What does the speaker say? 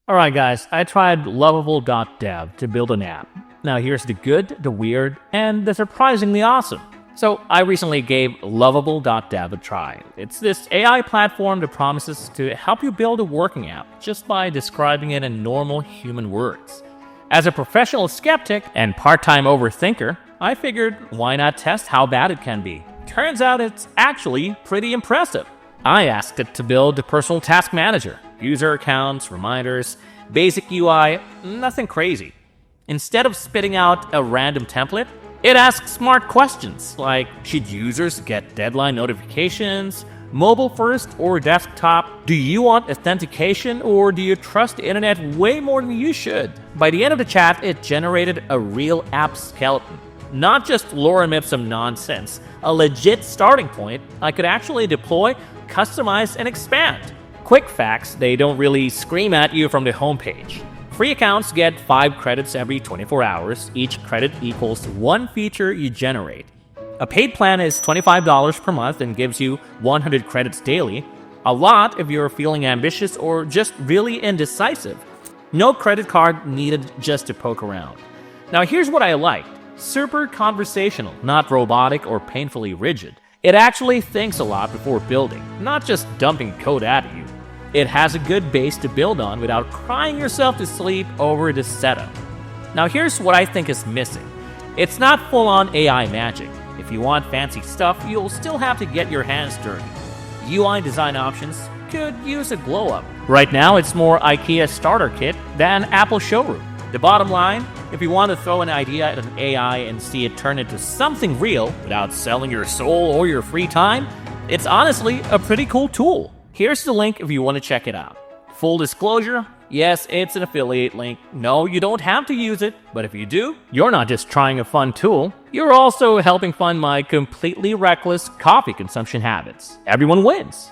Alright guys, I tried lovable.dev to build an app. Now here's the good, the weird, and the surprisingly awesome. So I recently gave lovable.dev a try. It's this AI platform that promises to help you build a working app just by describing it in normal human words. As a professional skeptic and part-time overthinker, I figured why not test how bad it can be. Turns out it's actually pretty impressive. I asked it to build a personal task manager, user accounts, reminders, basic UI, nothing crazy. Instead of spitting out a random template, it asks smart questions like, should users get deadline notifications, mobile first or desktop? Do you want authentication or do you trust the internet way more than you should? By the end of the chat, it generated a real app skeleton. Not just lorem ipsum nonsense, a legit starting point I could actually deploy, customize, and expand. Quick facts, they don't really scream at you from the homepage. Free accounts get 5 credits every 24 hours. Each credit equals 1 feature you generate. A paid plan is $25 per month and gives you 100 credits daily. A lot if you're feeling ambitious or just really indecisive. No credit card needed just to poke around. Now here's what I liked. Super conversational, not robotic or painfully rigid. It actually thinks a lot before building, not just dumping code at you. It has a good base to build on without crying yourself to sleep over the setup. Now here's what I think is missing. It's not full-on AI magic. If you want fancy stuff, you'll still have to get your hands dirty. UI design options could use a glow-up. Right now, it's more IKEA starter kit than Apple showroom. The bottom line, if you want to throw an idea at an AI and see it turn into something real without selling your soul or your free time, it's honestly a pretty cool tool. Here's the link if you want to check it out. Full disclosure, yes, it's an affiliate link. No, you don't have to use it, but if you do, you're not just trying a fun tool, you're also helping fund my completely reckless coffee consumption habits. Everyone wins.